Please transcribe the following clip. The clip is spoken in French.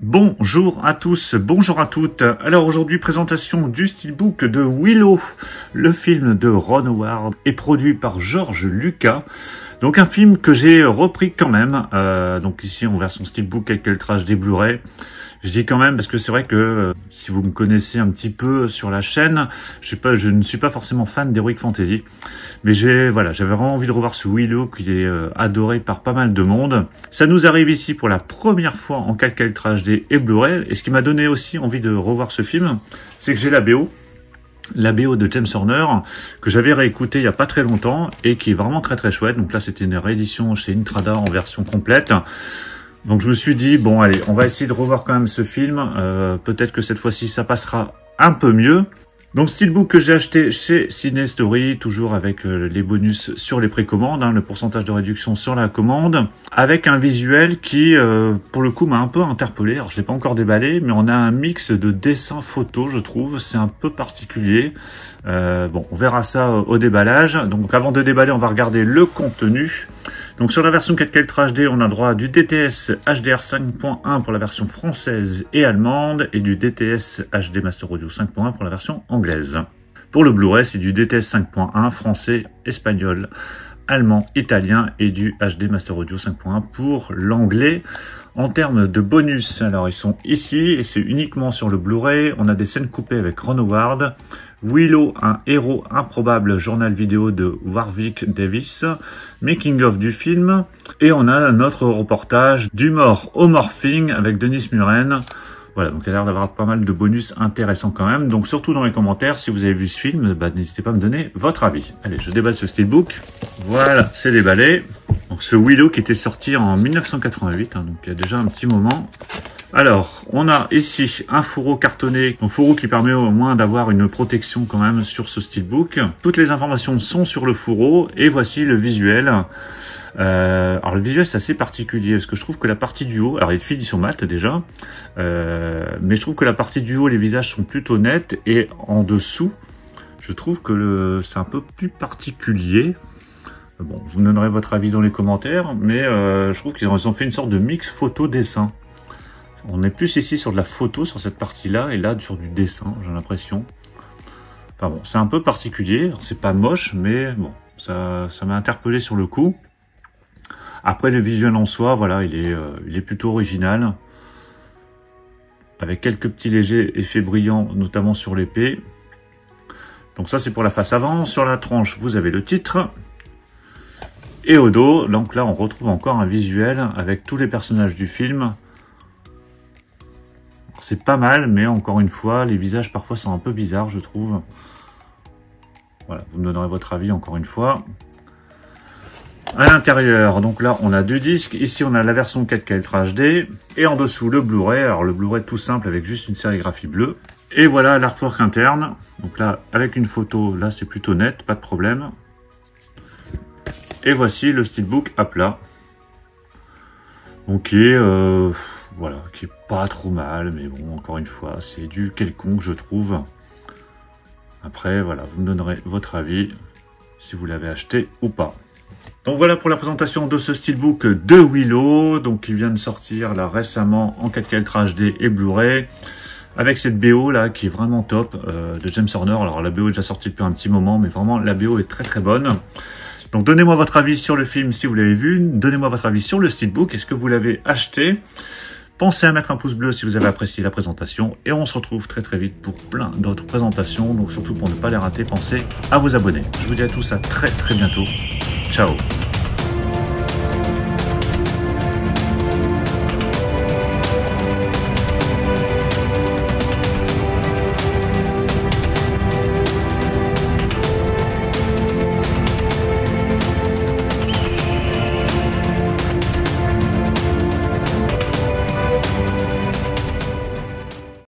Bonjour à tous, bonjour à toutes. Alors aujourd'hui, présentation du steelbook de Willow, le film de Ron Howard est produit par George Lucas. Donc un film que j'ai repris quand même. Donc ici en version steelbook avec le lettrage des Blu-ray. Je dis quand même parce que c'est vrai que si vous me connaissez un petit peu sur la chaîne, je ne suis pas forcément fan d'Heroic Fantasy, mais j'avais vraiment envie de revoir ce Willow qui est adoré par pas mal de monde. Ça nous arrive ici pour la première fois en 4K Ultra HD et Blu-ray, et ce qui m'a donné aussi envie de revoir ce film, c'est que j'ai la BO de James Horner, que j'avais réécouté il y a pas très longtemps, et qui est vraiment très très chouette. Donc là c'était une réédition chez Intrada en version complète. Donc je me suis dit, bon allez, on va essayer de revoir quand même ce film, peut-être que cette fois-ci ça passera un peu mieux. Donc steelbook que j'ai acheté chez Cinestory, toujours avec les bonus sur les précommandes, le pourcentage de réduction sur la commande, avec un visuel qui, pour le coup, m'a un peu interpellé. Alors je l'ai pas encore déballé, mais on a un mix de dessins photos, je trouve, c'est un peu particulier. Bon, on verra ça au déballage. Donc avant de déballer, on va regarder le contenu. Donc sur la version 4K Ultra HD, on a droit du DTS HDR 5.1 pour la version française et allemande, et du DTS HD Master Audio 5.1 pour la version anglaise. Pour le Blu-ray, c'est du DTS 5.1 français, espagnol, allemand, italien, et du HD Master Audio 5.1 pour l'anglais. En termes de bonus, alors ils sont ici, et c'est uniquement sur le Blu-ray. On a des scènes coupées avec Ron Howard, Willow, un héros improbable, journal vidéo de Warwick Davis, making of du film, et on a notre reportage du mort au morphing avec Denis Muren. Voilà, donc il y a l'air d'avoir pas mal de bonus intéressants quand même. Donc surtout dans les commentaires, si vous avez vu ce film, n'hésitez pas à me donner votre avis. Allez, je déballe ce steelbook. Voilà, c'est déballé. Donc ce Willow qui était sorti en 1988, donc il y a déjà un petit moment. Alors, on a ici un fourreau cartonné, un fourreau qui permet au moins d'avoir une protection quand même sur ce steelbook. Toutes les informations sont sur le fourreau, et voici le visuel. Alors le visuel c'est assez particulier, parce que je trouve que la partie du haut, alors les fils ils sont mat déjà, mais je trouve que la partie du haut, les visages sont plutôt nets, et en dessous, je trouve que c'est un peu plus particulier. Bon, vous me donnerez votre avis dans les commentaires, mais je trouve qu'ils ont fait une sorte de mix photo-dessin. On est plus ici sur de la photo sur cette partie-là, et là sur du dessin, j'ai l'impression. Enfin bon, c'est un peu particulier, c'est pas moche, mais bon, ça m'a interpellé sur le coup. Après, le visuel en soi, voilà, il est plutôt original, avec quelques petits légers effets brillants, notamment sur l'épée. Donc ça, c'est pour la face avant. Sur la tranche, vous avez le titre. Et au dos, donc là, on retrouve encore un visuel avec tous les personnages du film. C'est pas mal, mais encore une fois, les visages parfois sont un peu bizarres, je trouve. Voilà, vous me donnerez votre avis encore une fois. À l'intérieur, donc là, on a deux disques. Ici, on a la version 4K Ultra HD. Et en dessous, le Blu-ray. Alors, le Blu-ray tout simple avec juste une sérigraphie bleue. Et voilà l'artwork interne. Donc là, avec une photo, là, c'est plutôt net, pas de problème. Et voici le steelbook à plat. Donc, voilà, qui est pas trop mal, mais bon, encore une fois, c'est du quelconque, je trouve. Après, voilà, vous me donnerez votre avis, si vous l'avez acheté ou pas. Donc voilà pour la présentation de ce steelbook de Willow, donc qui vient de sortir là récemment en 4K Ultra HD et Blu-ray, avec cette BO là qui est vraiment top, de James Horner. Alors la BO est déjà sortie depuis un petit moment, mais vraiment la BO est très très bonne. Donc donnez-moi votre avis sur le film si vous l'avez vu, donnez-moi votre avis sur le steelbook, est-ce que vous l'avez acheté? Pensez à mettre un pouce bleu si vous avez apprécié la présentation, et on se retrouve très très vite pour plein d'autres présentations, donc surtout pour ne pas les rater, pensez à vous abonner. Je vous dis à tous à très très bientôt. Ciao.